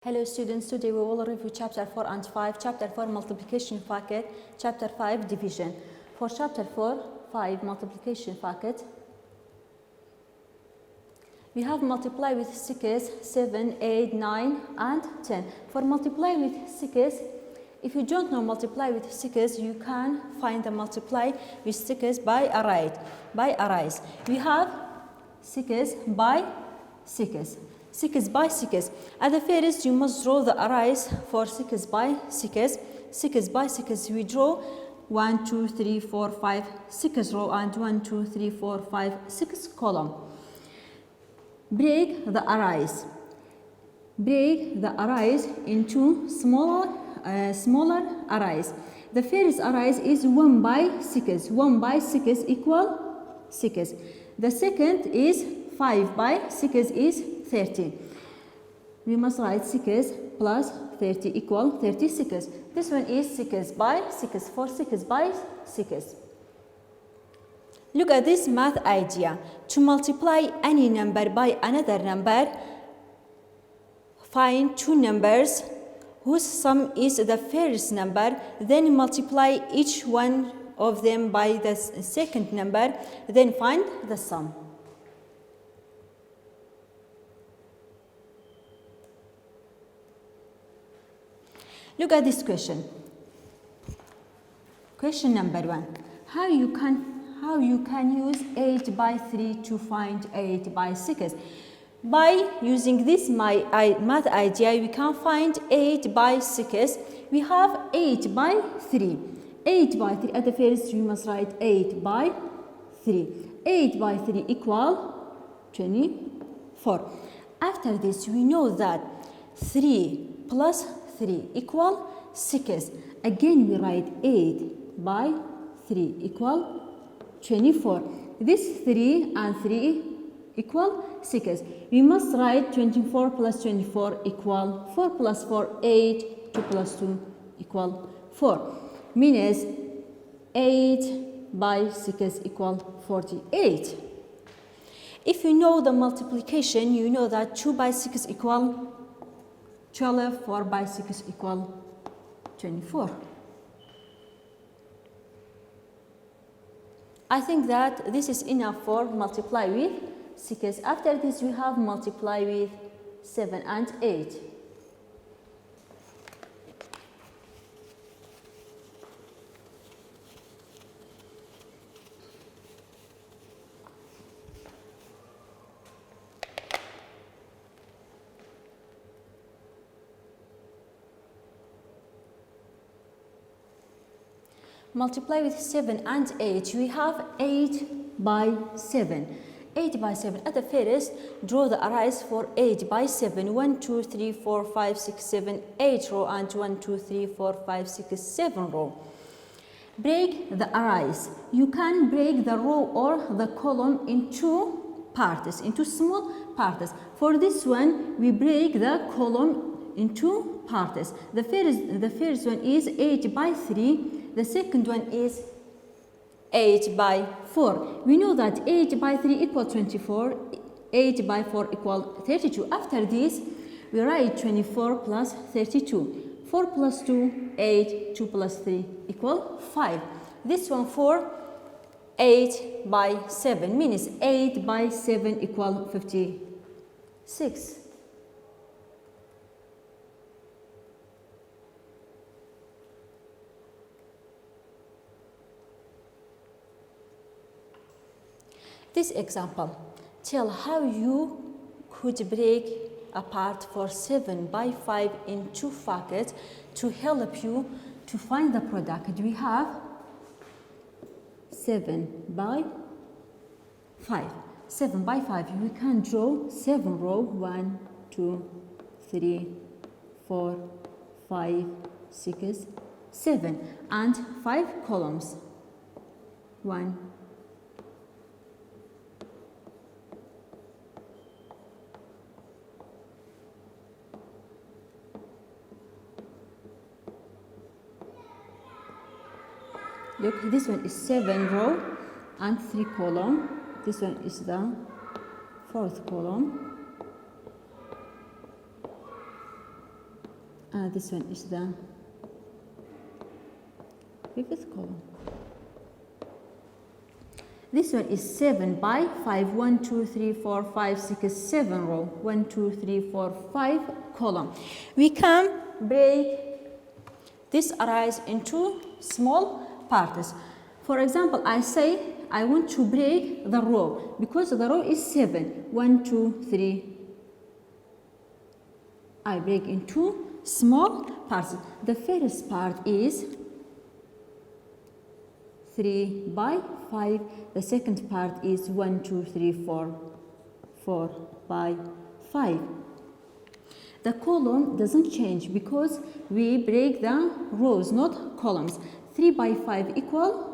Hello students, today we will review chapter 4 and 5, chapter 4 multiplication facet, chapter 5 division. For chapter 5 multiplication facet, we have multiply with 6, 7, 8, 9 and 10. For multiply with 6, if you don't know multiply with 6, you can find the multiply with 6 by arrays. We have 6 by 6. 6 by 6. At the first, you must draw the arrays for 6 by 6. 6 by 6, we draw 1, 2, 3, 4, 5, 6 row and 1, 2, 3, 4, 5, 6 column. Break the arrays. Break the arrays into smaller arrays. The first array is 1 by 6. 1 by 6 equal 6. The second is 5 by 6 is 30. We must write 6 plus 30 equal 36. This one is 6 by 6 for 6 by 6. Look at this math idea. To multiply any number by another number, find two numbers whose sum is the first number, then multiply each one of them by the second number, then find the sum. Look at this question. Question number 1. How you can use 8 by 3 to find 8 by 6? By using this math idea, we can find 8 by 6. We have 8 by 3. 8 by 3. At the first, we must write 8 by 3. 8 by 3 equal 24. After this, we know that 3 plus 3 equal 6. Again, we write 8 by 3 equal 24. This 3 and 3 equal 6. We must write 24 plus 24 equal 4 plus 4, 8, 2 plus 2 equal 4. Means 8 by 6 equal 48. If you know the multiplication, you know that 2 by 6 equal 12, 4 by 6 equal 24. I think that this is enough for multiply with 6. After this, we have multiply with 7 and 8. Multiply with 7 and 8. We have 8 by 7. 8 by 7. At the first, draw the arrays for 8 by 7. 1, 2, 3, 4, 5, 6, 7, 8 row and 1, 2, 3, 4, 5, 6, 7 row. Break the arrays. You can break the row or the column into parts, into small parts. For this one, we break the column into parts. The first one is 8 by 3. The second one is 8 by 4. We know that 8 by 3 equal 24, 8 by 4 equal 32. After this, we write 24 plus 32. 4 plus 2, 8, 2 plus 3 equal 5. This one for 8 by 7 means 8 by 7 equal 56. This example, tell how you could break apart for 7 by 5 into facets to help you to find the product. We have 7 by 5. 7 by 5, we can draw 7 row, 1, 2, 3, 4, 5, 6, 7, and 5 columns. 1, look, this one is 7 row and 3 column. This one is the 4th column. This one is the fifth column. This one is 7 by 5. 1, 2, 3, 4, 5, 6, 7 row. 1, 2, 3, 4, 5 column. We can break this array into small parts. For example, I say I want to break the row because the row is 7. 1, 2, 3. I break into small parts. The first part is 3 by 5. The second part is 1, 2, 3, 4. 4 by 5. The column doesn't change because we break the rows, not columns. 3 by 5 equal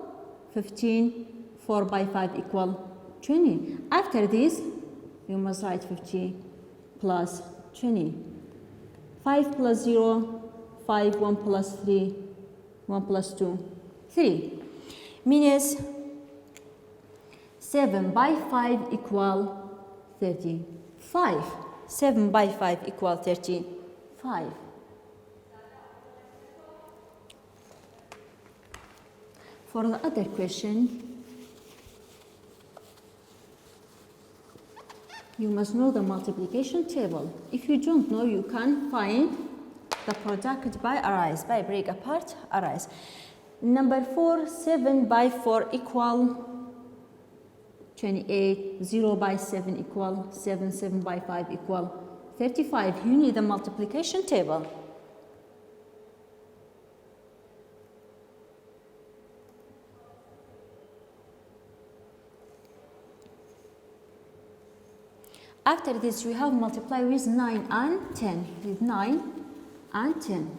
15. 4 by 5 equal 20. After this, you must write 50 plus 20. 5 plus 0, 5, 1 plus 3, 1 plus 2, 3. Means 7 by 5 equal 35. 7 by 5 equal 35. For the other question, you must know the multiplication table. If you don't know, you can find the product by arrays, by break apart arrays. Number 4, 7 by 4 equal 28. 0 by 7 equal 7. 7 by 5 equal 35. You need the multiplication table. After this, we have multiply with 9 and 10. With 9 and 10.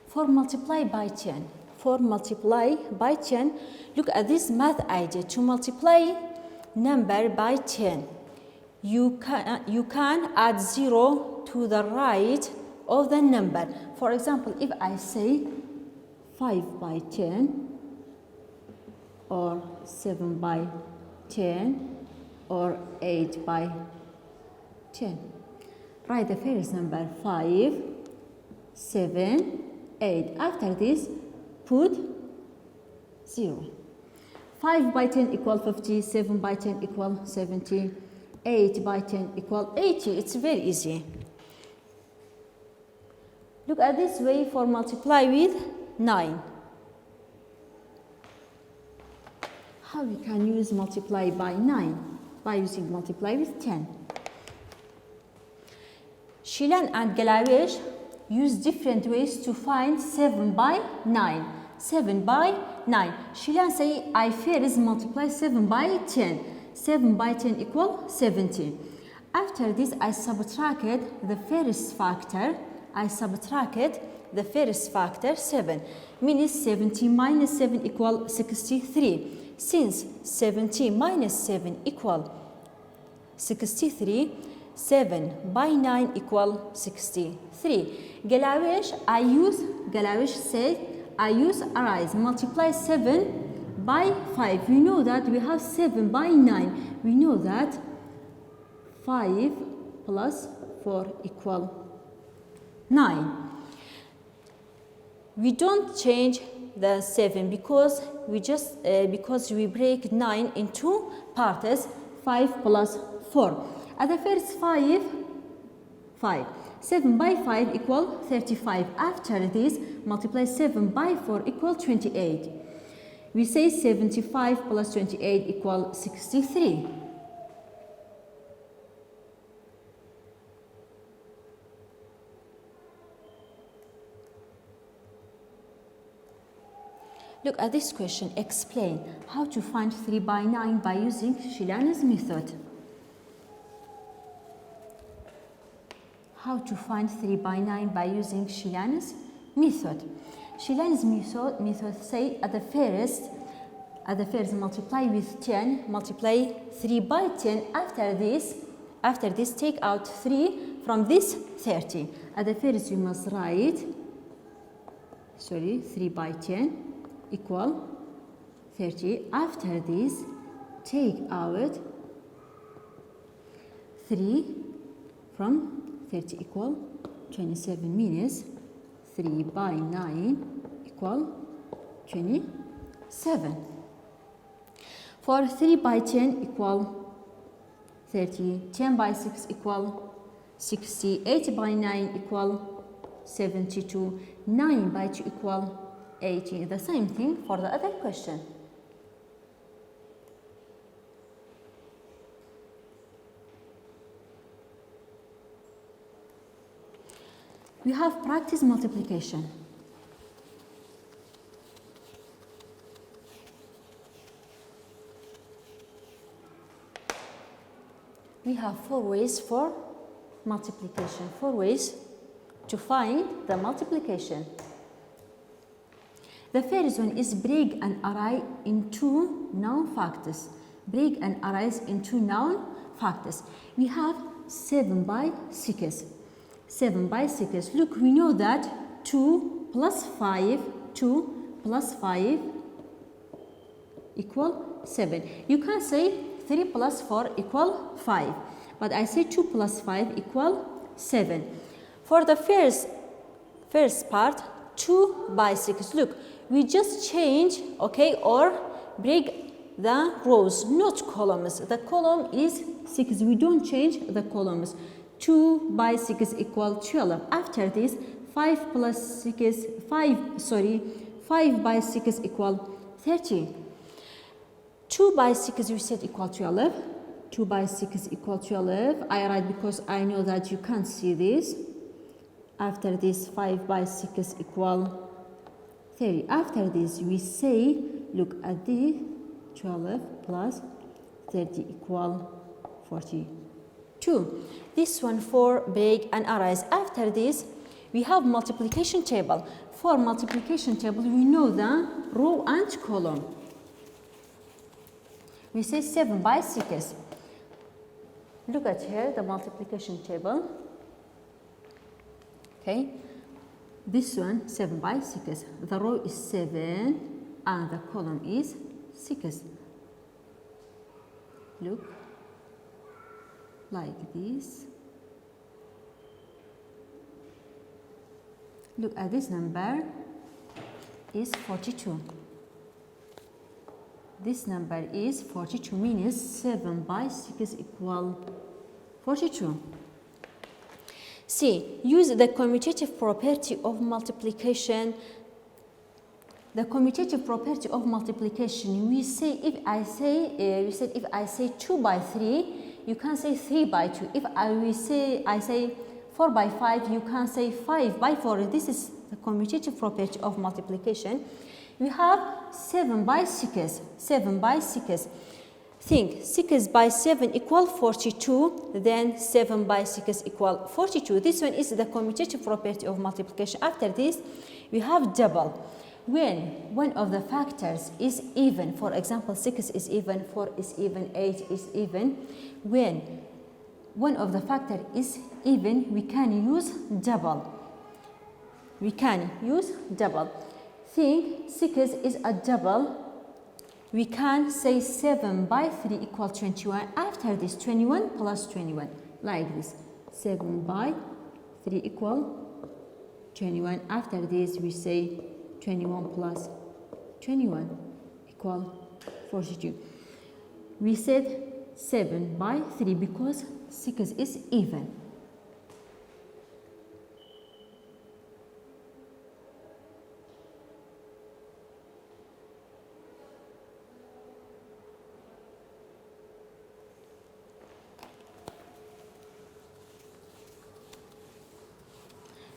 For multiply by 10. For multiply by 10, look at this math idea. To multiply number by 10, you can add 0 to the right of the number. For example, if I say 5 by 10 or 7 by 10 or 8 by 10. Write the first number 5, 7, 8. After this, put 0. 5 by 10 equal 50, 7 by 10 equal 70, 8 by 10 equal 80. It's very easy. Look at this way for multiply with 9. How we can use multiply by 9? By using multiply with 10. Shilan and Galavish use different ways to find 7 by 9. 7 by 9. Shilan say I first multiply 7 by 10. 7 by 10 equal 70. After this, I subtracted the first factor. I subtracted the first factor 7. Means 70 minus 7 equal 63. Since 70 minus 7 equal 63, 7 by 9 equal 63. Galavish said, I use arrays. Multiply 7 by 5. We know that we have 7 by 9. We know that 5 plus 4 equal 9. We don't change the 7 because we break 9 into parts. 5 plus 4. At the first 5. 7 by 5 equal 35. After this, multiply 7 by 4 equal 28. We say 75 plus 28 equal 63. Look at this question. Explain how to find 3 by 9 by using Shilan's method. How to find 3 by 9 by using Shilan's method. Shilan's method say at the first multiply with 10, multiply 3 by 10. After this take out 3 from this 30. At the first you must write 3 by 10 equal 30. After this, take out 3 from 30 equal 27 means 3 by 9 equal 27. For 3 by 10 equal 30, 10 by 6 equal 60, 8 by 9 equal 72, 9 by 2 equal 80. The same thing for the other question. We have practice multiplication. We have 4 ways for multiplication, 4 ways to find the multiplication. The first one is break an array into noun factors. Break an array into noun factors. We have 7 by 6. 7 by 6. Look, we know that 2 plus 5 equal 7. You can say 3 plus 4 equal 5. But I say 2 plus 5 equal 7. For the first part, 2 by 6. Look, we just change, okay, or break the rows, not columns. The column is 6. We don't change the columns. 2 by 6 equal 12. After this, 5 by 6 equal 30. 2 by 6 we said equal 12. 2 by 6 equal 12. I write because I know that you can't see this. After this, 5 by 6 equal 30. After this, we say, look at the 12 plus 30 equal 42. This one for break and arrays. After this, we have multiplication table. For multiplication table, we know the row and column. We say 7 by 6. Look at here, the multiplication table. Okay, this one 7 by 6. The row is 7 and the column is 6. Look, like this. Look at this number is 42. This number is 42, means 7 by 6 equal 42. C. Use the commutative property of multiplication. The commutative property of multiplication. We say if I say 2 by 3, you can say 3 by 2. If I say 4 by 5, you can say 5 by 4. This is the commutative property of multiplication. We have 7 by 6. 7 by 6. Think 6 by 7 equal 42, then 7 by 6 equal 42. This one is the commutative property of multiplication. After this, we have double. When one of the factors is even, for example, 6 is even, 4 is even, 8 is even. When one of the factor is even, we can use double. We can use double. Think 6 is a double. We can say 7 by 3 equal 21. After this, 21 plus 21, like this. 7 by 3 equal 21. After this, we say 21 plus 21 equal 42. We said 7 by 3 because 6 is even.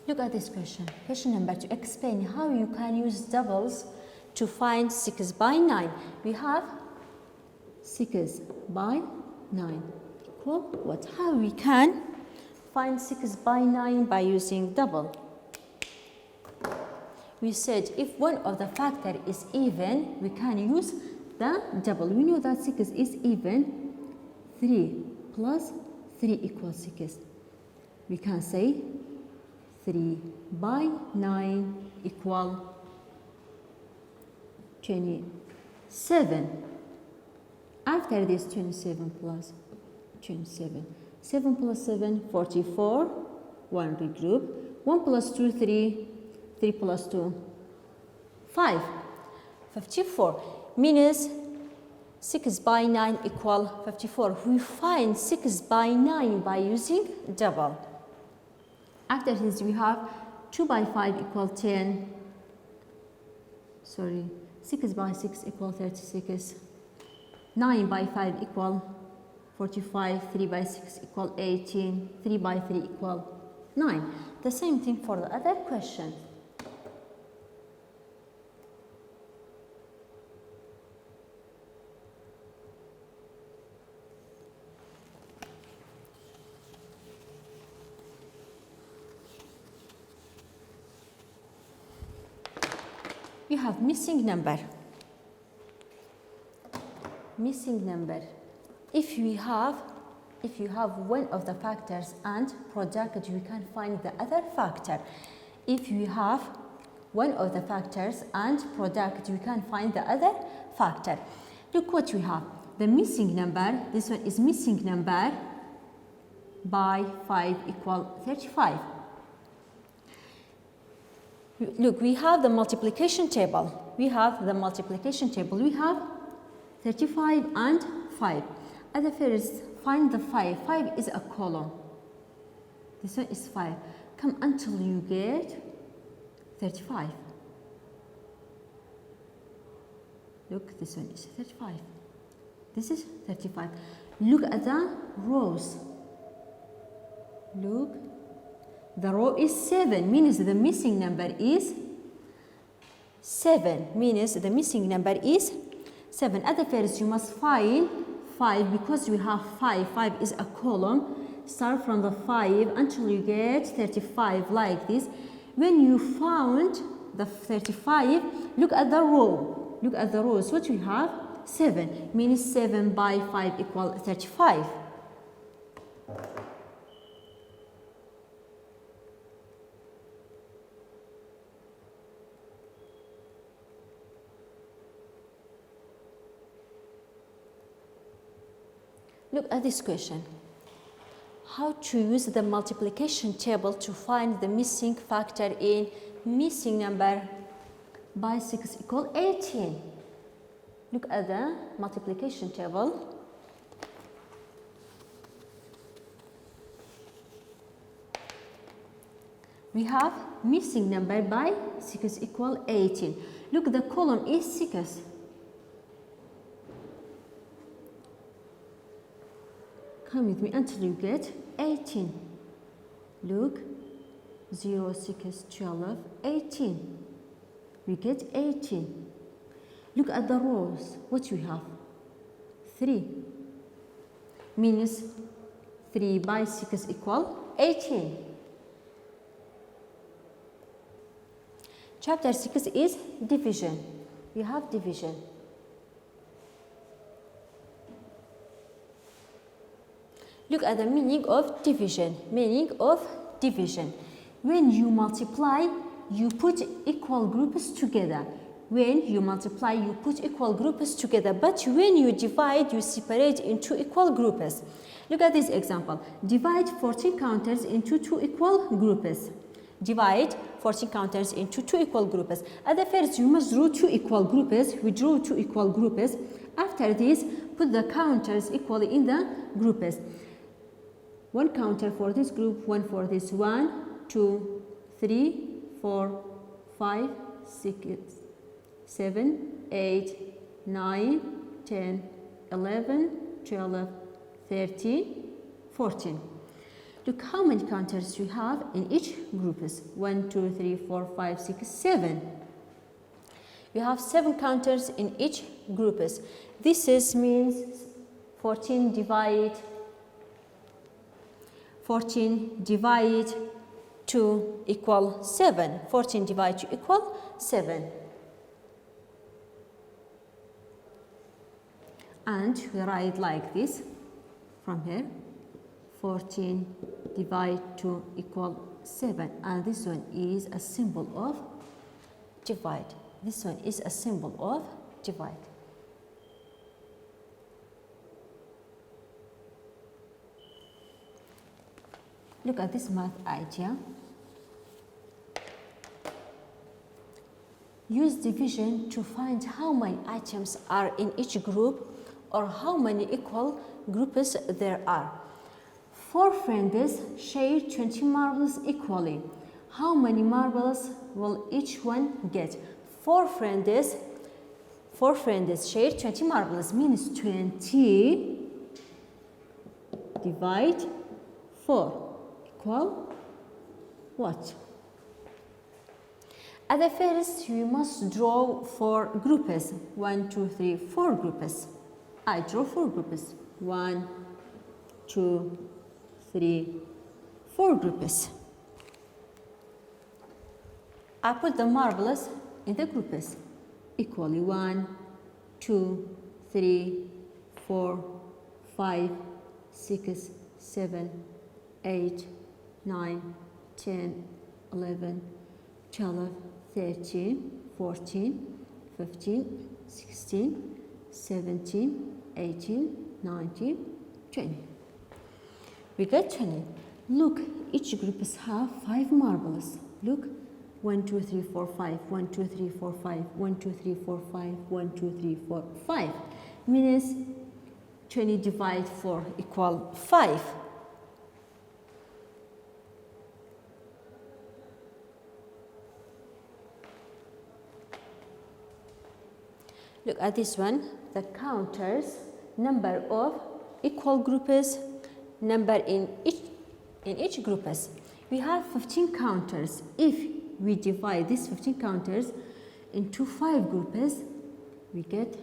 Look at this question. Question number 2. Explain how you can use doubles to find 6 by 9. We have 6 by 9 equal what? How we can find 6 by 9 by using double? We said if one of the factor is even, we can use the double. We know that 6 is even. 3 plus 3 equals 6. We can say 3 by 9 equal 27. After this, 27 plus 27. 7 plus 7, 44. 1 regroup. 1 plus 2, 3. 3 plus 2, 5. 54 means 6 by 9 equal 54. We find 6 by 9 by using double. After this, we have 2 by 5 equal 10. 6 by 6 equal 36. 9 by 5 equal 45. 3 by 6 equal 18. 3 by 3 equal 9. The same thing for the other question. You have missing number. Missing number. If you have one of the factors and product, you can find the other factor. If you have one of the factors and product, you can find the other factor. Look what we have. The missing number, this one is missing number by 5 equal 35. Look, we have the multiplication table. We have 35 and 5. At the first, find the 5. 5 is a column. This one is 5. Come until you get 35. Look, this one is 35. This is 35. Look at the rows. Look. The row is 7, means the missing number is 7. At the first, you must find 5 because we have 5. 5 is a column. Start from the 5 until you get 35 like this. When you found the 35, look at the row. Look at the rows. What we have? 7, means 7 by 5 equal 35. Look at this question. How to use the multiplication table to find the missing factor in missing number by 6 equal 18. Look at the multiplication table. We have missing number by 6 equal 18. Look, the column is 6. Come with me until you get 18. Look, 0, 6, 12, 18. We get 18. Look at the rows. What we have? 3. Means 3 by 6 equal 18. Chapter 6 is division. We have division. Look at the meaning of division. Meaning of division. When you multiply, you put equal groups together. When you multiply, you put equal groups together. But when you divide, you separate into equal groups. Look at this example. Divide 14 counters into 2 equal groups. Divide 14 counters into 2 equal groups. At the first, you must draw 2 equal groups. We draw 2 equal groups. After this, put the counters equally in the groups. One counter for this group, one for this. 1, 2, 3, 4, 5, 6, 7, 8, 9, 10, 11, 12, 13, 14. Look how many counters you have in each group. 1, 2, 3, 4, 5, 6, 7. You have 7 counters in each group. This means 14 divide 2 equal 7. 14 divide 2 equal 7. And we write like this from here. 14 divide 2 equal 7. And this one is a symbol of divide. This one is a symbol of divide. Look at this math idea. Use division to find how many items are in each group or how many equal groups there are. 4 friends share 20 marbles equally. How many marbles will each one get? 4 friends share 20 marbles, means 20 divide 4 equal what? At the first, we must draw 4 groups. 1, 2, 3, 4 groups. I draw 4 groups. 1, 2, 3, 4 groups. I put the marbles in the groups equally. 1, 2, 3, 4, 5, 6, 7, 8, 9, 10, 11, 12, 13, 14, 15, 16, 17, 18, 19, 20. We got 20. Look, each group have 5 marbles. Look, 1, 2, 3, 4, 5, 1, 2, 3, 4, 5, 1, 2, 3, 4, 5, 1, 2, 3, 4, 5. Means 20 divide 4 equal 5. Look at this one, the counters, number of equal groups, number in each groups. We have 15 counters. If we divide these 15 counters into 5 groups, we get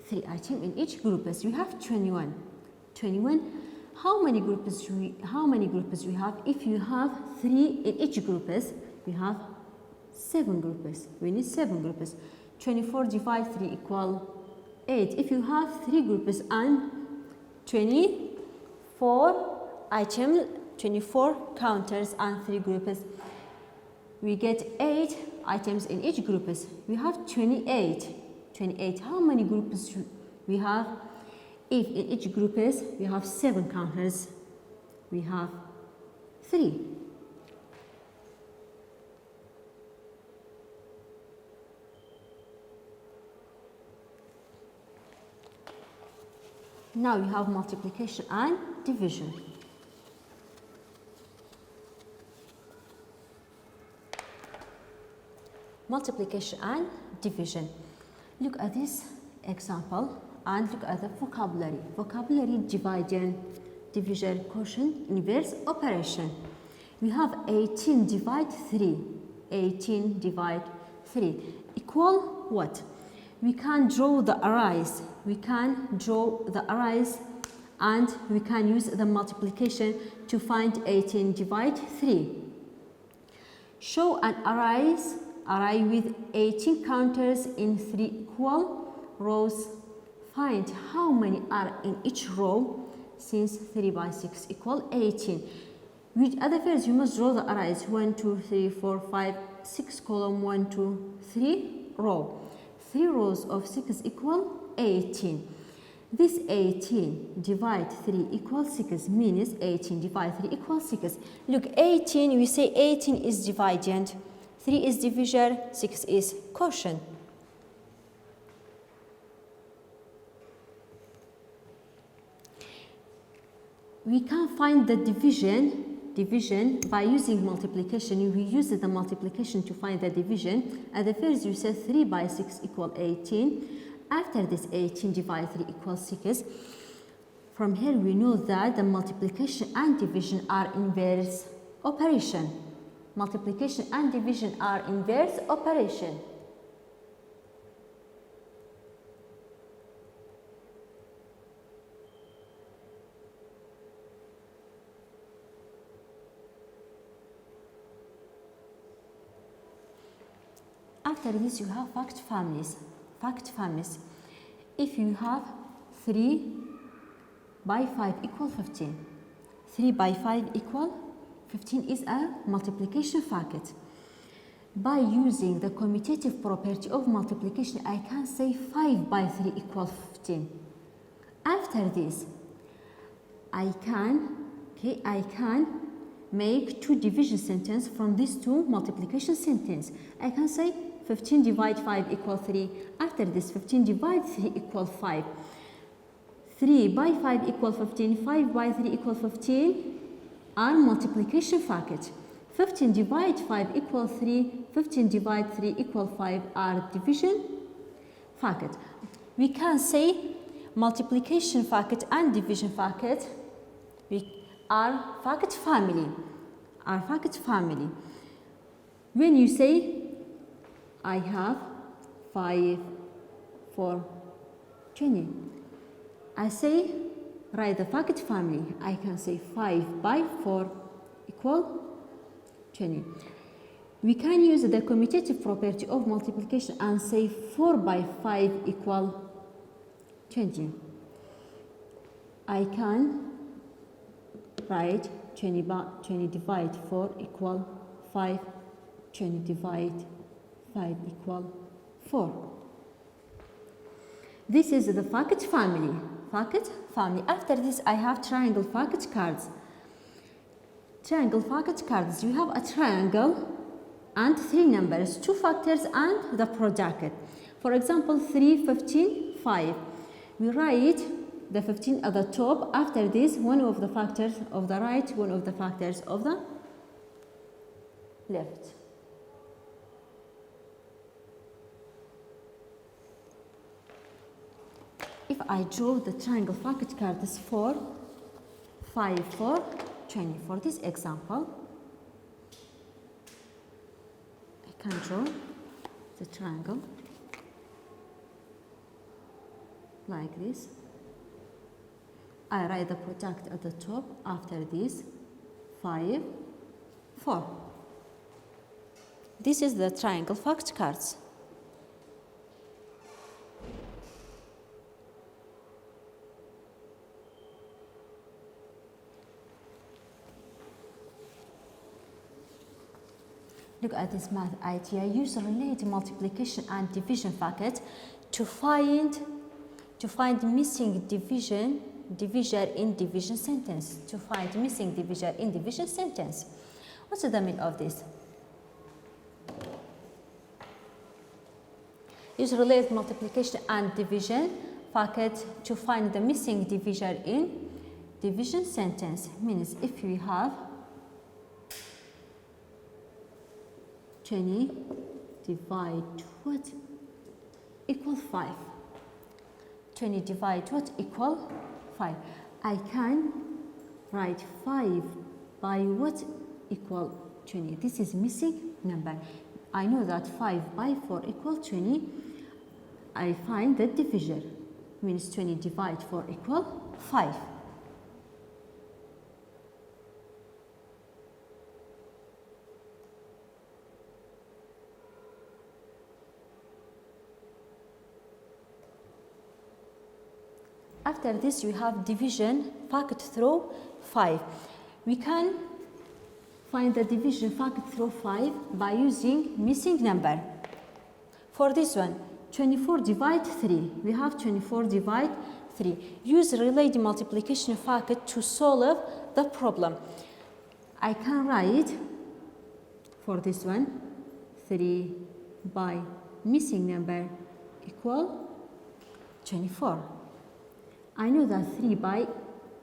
3 items in each group. We have 21. 21. How many groups we have? If you have 3 in each group, we have 7 groups. We need 7 groups. 24 divide 3 equal 8. If you have 3 groups and 24 items, 24 counters and 3 groups, we get 8 items in each group. We have 28. 28. How many groups we have? If in each group we have 7 counters, we have 3. Now you have multiplication and division. Multiplication and division. Look at this example and look at the vocabulary. Vocabulary: division, division, quotient, inverse operation. We have 18 divide 3. 18 divide 3 equal what? We can draw the arrays. We can draw the arrays and we can use the multiplication to find 18 divide 3. Show an array with 18 counters in 3 equal rows. Find how many are in each row, since 3 by 6 equal 18. With other first, you must draw the arrays 1, 2, 3, 4, 5, 6 column, 1, 2, 3 row. 3 rows of 6 equal 18. This 18 divide 3 equals 6, means 18 divide 3 equals 6. Look, 18, we say 18 is dividend, 3 is divisor, 6 is quotient. We can find the division by using multiplication. We use the multiplication to find the division. At the first, you said 3 by 6 equal 18. After this, 18 divide 3 equals 6. From here, we know that the multiplication and division are inverse operation. Multiplication and division are inverse operation. After this, you have fact families. Fact families. If you have 3 by 5 equal 15. 3 by 5 equal 15 is a multiplication fact. By using the commutative property of multiplication, I can say 5 by 3 equal 15. After this, I can make two division sentence from these two multiplication sentence. I can say 15 divide 5 equal 3. After this, 15 divide 3 equal 5. 3 by 5 equal 15. 5 by 3 equal 15 are multiplication facet. 15 divide 5 equal 3. 15 divide 3 equal 5 are division facet. We can say multiplication facet and division facet are facet family. When you say I have 5, 4, 20, I say write the facet family. I can say 5 by 4 equal 20. We can use the commutative property of multiplication and say 4 by 5 equal 20. I can write 20 divide 4 equal 5, 20 divide 5 equal 4. This is the facet family. After this, I have triangle facet cards. Triangle facet cards, you have a triangle and 3 numbers, 2 factors and the product. For example, 3, 15, 5. We write the 15 at the top. After this, one of the factors of the right, one of the factors of the left. If I draw the triangle facet card is 4, 5, 4, 20. For this example, I can draw the triangle like this. I write the product at the top. After this, 5, 4. This is the triangle facet cards. Look at this math idea. Use related multiplication and division facet to find missing divisor in division sentence. What's the meaning of this? Use related multiplication and division facet to find the missing divisor in division sentence. Means if we have 20 divide what equal 5. 20 divide what equal 5. I can write 5 by what equal 20. This is missing number. I know that 5 by 4 equal 20. I find the divisor. Means 20 divide 4 equal 5. After this, we have division facet through 5. We can find the division facet through 5 by using missing number. For this one, 24 divide 3. We have 24 divide 3. Use related multiplication facet to solve the problem. I can write for this one 3 by missing number equal 24. I know that 3 by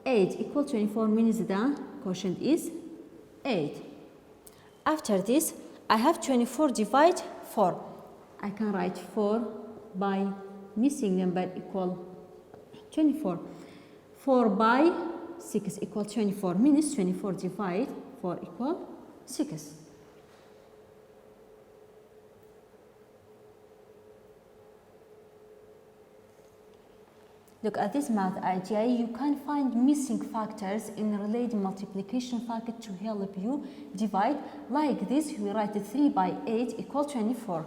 8 equal 24 means the quotient is 8. After this, I have 24 divide 4. I can write 4 by missing number equal 24. 4 by 6 equal 24 means 24 divide 4 equal 6. Look at this math idea. You can find missing factors in related multiplication facet to help you divide. Like this, we write 3 by 8 equal 24.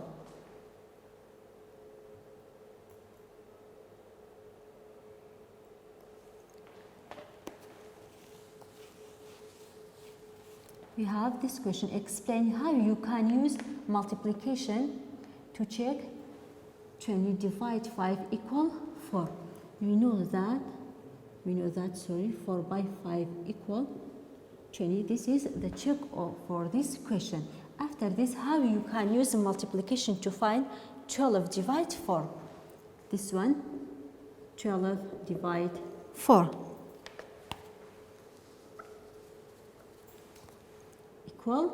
We have this question. Explain how you can use multiplication to check 20 divide 5 equal 4. We know that 4 by 5 equal 20. This is the check for this question. After this, how you can use multiplication to find 12 divide 4. This one, 12 divide 4. Equal,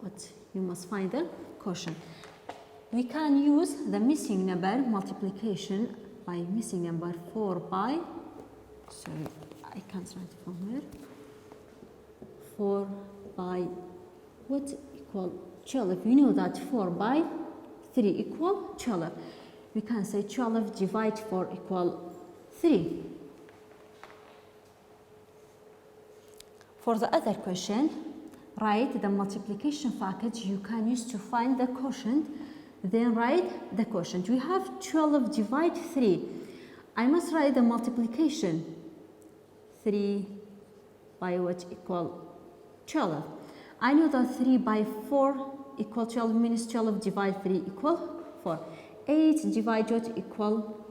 what you must find the quotient. We can use the missing number multiplication by missing number 4 by, sorry, I can't write from here. 4 by what equal 12. We know that 4 by 3 equal 12. We can say 12 divide 4 equal 3. For the other question, write the multiplication factor you can use to find the quotient, then write the quotient. We have 12 divide 3. I must write the multiplication. 3 by what equal 12. I know that 3 by 4 equal 12 means 12 divide 3 equal 4. 8 divide what equal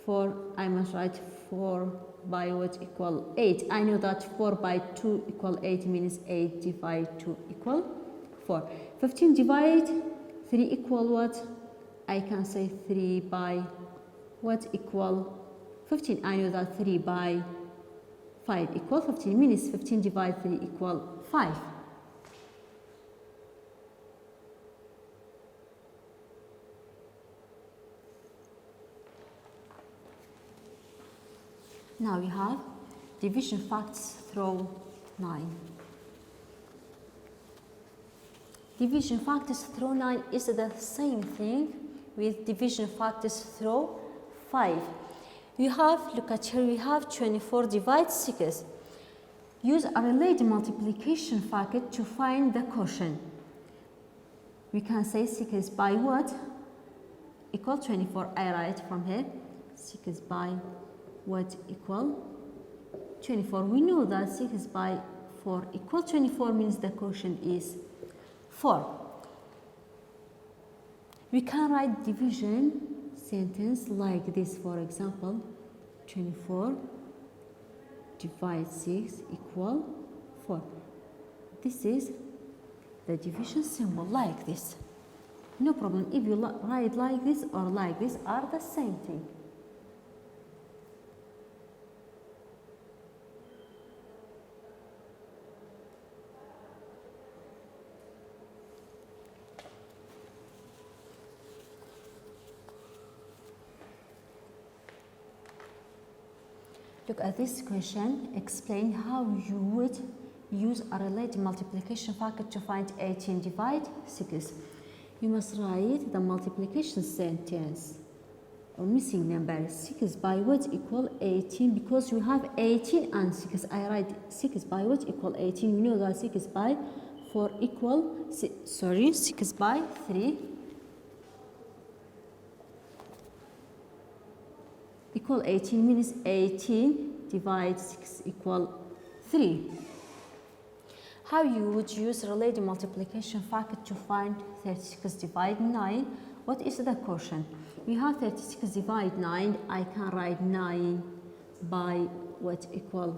4. I must write 4 by what equal 8. I know that 4 by 2 equal 8 means 8 divide 2 equal 4. 15 divide 3 equal what? I can say 3 by what equal 15. I know that 3 by 5 equal 15 means 15 divide 3 equal 5. Now we have division factors through 9. Division factors through 9 is the same thing with division factors through 5. We have, look at here, we have 24 divide 6. Use a related multiplication factor to find the quotient. We can say 6 by what? Equal 24. I write from here. 6 by what equal 24. We know that 6 by 4 equal 24 means the quotient is 4. We can write division sentence like this, for example, 24 divide 6 equal 4. This is the division symbol like this. No problem if you write like this or like this are the same thing. Look at this question. Explain how you would use a related multiplication factor to find 18 divide 6. You must write the multiplication sentence or missing number 6 by what equal 18, because you have 18 and 6. I write 6 by what equal 18. You know that 6 by 4 equal 6 by 3 equal 18 means 18 divide 6 equal 3. How you would use related multiplication factor to find 36 divide 9? What is the quotient? We have 36 divide 9. I can write 9 by what equal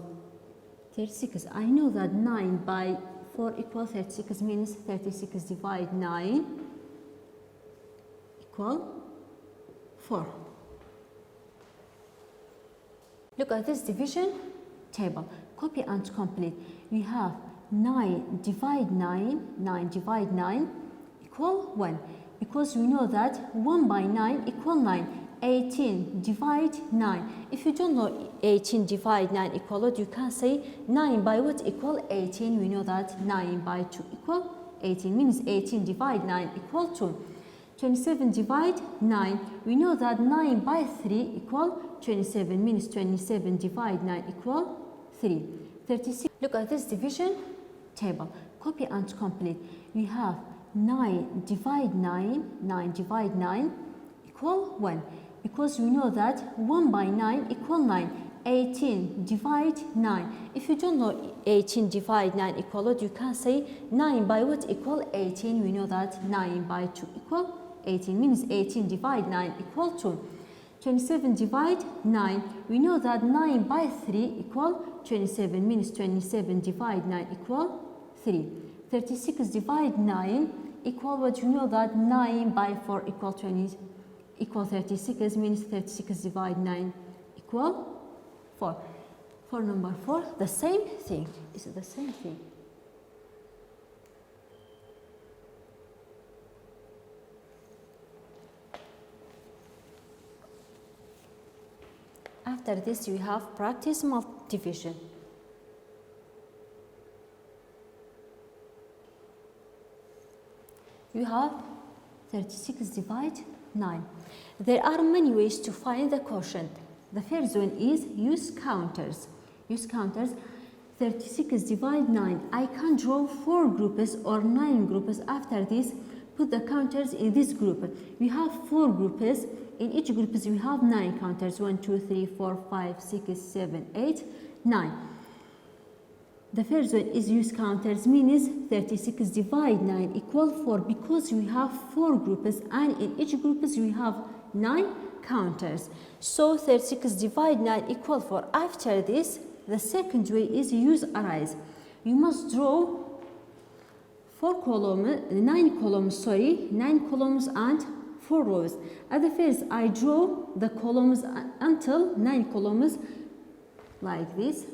36. I know that 9 by 4 equal 36 means 36 divide 9 equal 4. Look at this division table. Copy and complete. We have 9 divide 9 equal 1. Because we know that 1 by 9 equal 9. 18 divide 9. If you don't know 18 divide 9 equal what, you can say 9 by what equal 18. We know that 9 by 2 equal 18 means 18 divide 9 equal 2. 27 divide 9. We know that 9 by 3 equal 27 means 27 divide 9 equal 3. 36. Look at this division table. Copy and complete. We have 9 divide 9 equal 1. Because we know that 1 by 9 equal 9. 18 divide 9. If you don't know 18 divide 9 equal what, you can say 9 by what equal 18. We know that 9 by 2 equal 18 means 18 divide 9 equal 2. 27 divide 9. We know that 9 by 3 equal 27 means 27 divide 9 equal 3. 36 divide 9 equal what? You know that 9 by 4 equal 20 equal 36, means 36 divide 9 equal 4. For number 4, the same thing. Is the same thing. After this, we have practice division. You have 36 divide 9. There are many ways to find the quotient. The first one is use counters. Use counters. 36 divide 9. I can draw 4 groups or 9 groups. After this, put the counters in this group. We have 4 groups. In each group, we have 9 counters. 1, 2, 3, 4, 5, 6, 7, 8, 9. The first one is use counters, means 36 divide 9 equal 4, because we have 4 groups and in each group we have 9 counters. So 36 divide 9 equal 4. After this, the second way is use arrays. You must draw 9 columns and 4 rows. At the first, I draw the columns until 9 columns like this.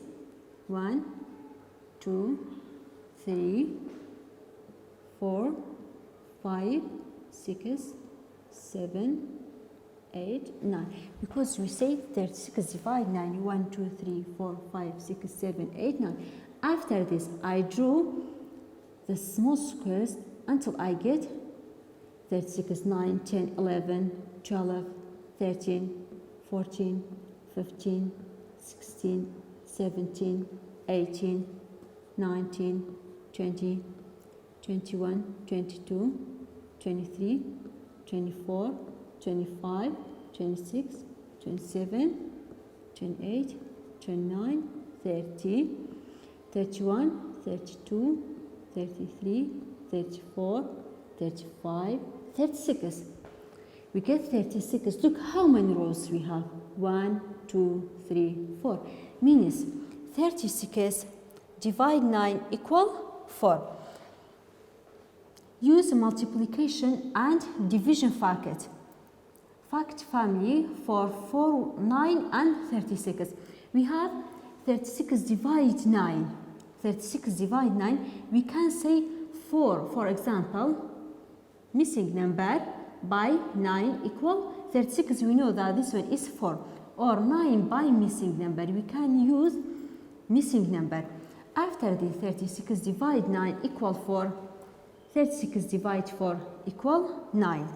1, 2, 3, 4, 5, 6, 7, 8, 9. Because we say 36 divide 9. 1, 2, 3, 4, 5, 6, 7, 8, 9. After this, I draw the small squares until I get 36, 9, 10, 11, 12, 13, 14, 15, 16, 17, 18, 19, 20, 21, 22, 23, 24, 25, 26, 27, 28, 29, 30, 31, 32, 33, 34, 35, 36. We get 36. Look how many rows we have. 1, 2, 3, 4. Means 36 divide 9 equal 4. Use multiplication and division fact family for 4, 9 and 36. We have 36 divide 9. 36 divide 9. We can say 4, for example, missing number by 9 equal 36. We know that this one is 4. Or 9 by missing number. We can use missing number. After the 36 divide 9 equal 4. 36 divide 4 equal 9.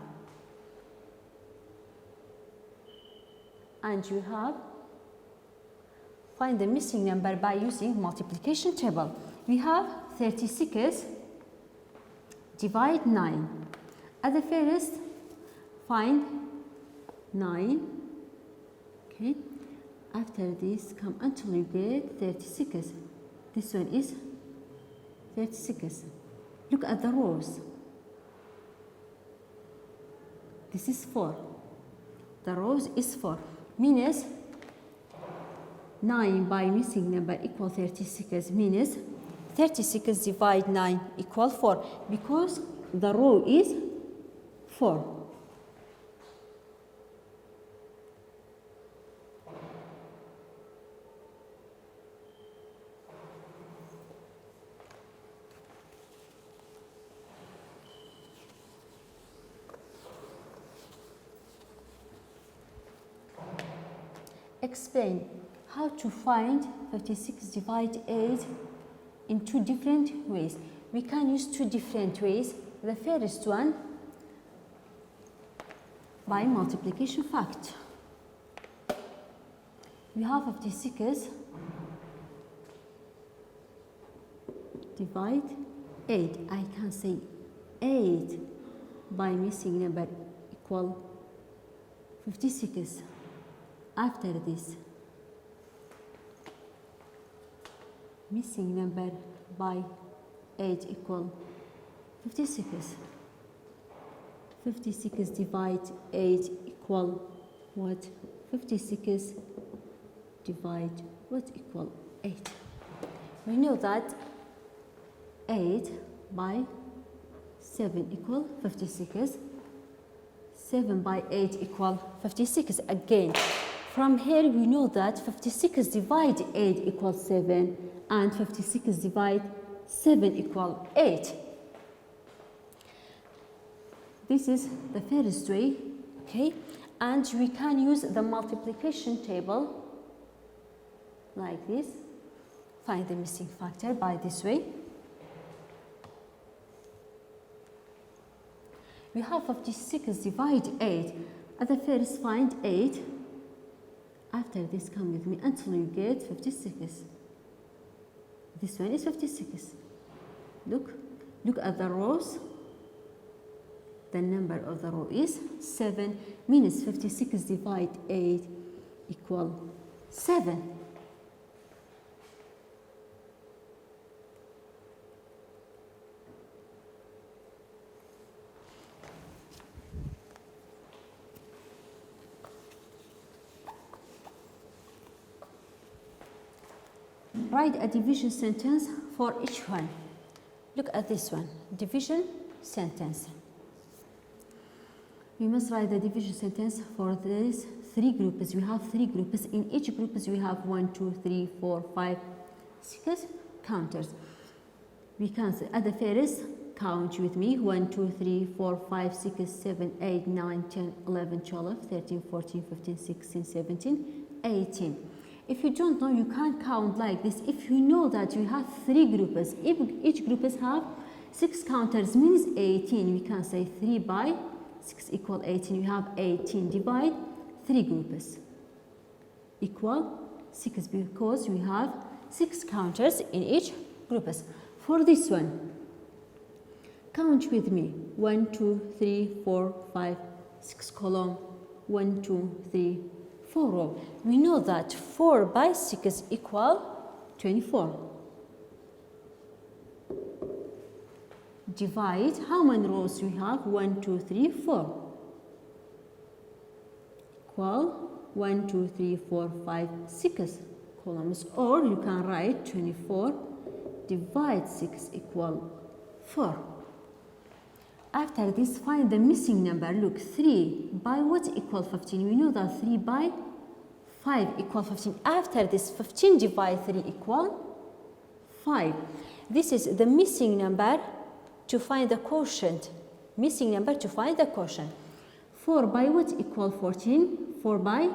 And you have find the missing number by using multiplication table. We have 36 divide 9. At the first, find 9. Okay. After this, come until you get 36. This one is 36. Look at the rows. This is 4. The rows is 4. Means 9 by missing number equal 36. Means 36 divide 9 equal 4. Because the row is 4. Explain how to find 36 divide 8 in 2 different ways. We can use 2 different ways. The first one, by multiplication fact. We have 56 divide 8. I can say 8 by missing number equal 56. After this, missing number by 8 equal 56. 56 divide 8 equal what? 56 divide what equal 8. We know that 8 by 7 equal 56. 7 by 8 equal 56. Again, from here we know that 56 divide 8 equals 7 and 56 divide 7 equal 8. This is the first way, okay? And we can use the multiplication table like this. Find the missing factor by this way. We have 56 divide 8. At the first find 8. After this, come with me until you get 56. This one is 56. Look at the rows. The number of the row is 7, means 56 divide 8 equal 7. Write a division sentence for each one. Look at this one, division sentence. We must write the division sentence for these 3 groups. We have 3 groups. In each group we have 1, 2, 3, 4, 5, 6 counters. We can say at the first, count with me, 1, 2, 3, 4, 5, 6, 7, 8, 9, 10, 11, 12, 13, 14, 15, 16, 17, 18. If you don't know, you can't count like this. If you know that you have 3 groups, if each group have 6 counters, means 18. We can say 3 by 6 equal 18. You have 18 divide 3 groups equal 6 because we have 6 counters in each group. For this one, count with me. 1, 2, 3, 4, 5, 6 column. 1, 2, 3, 4 row. We know that 4 by 6 equal 24. Divide, how many rows we have? 1, 2, 3, 4. Equal 1, 2, 3, 4, 5, 6 columns. Or you can write 24 divide 6 equal 4. After this, find the missing number. Look, 3 by what equal 15? We know that 3 by 5 equal 15. After this, 15 divide 3 equal 5. This is the missing number to find the quotient. Missing number to find the quotient. 4 by what equal 14? 4 by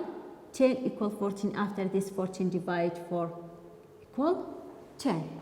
10 equal 14. After this, 14 divide 4 equal 10.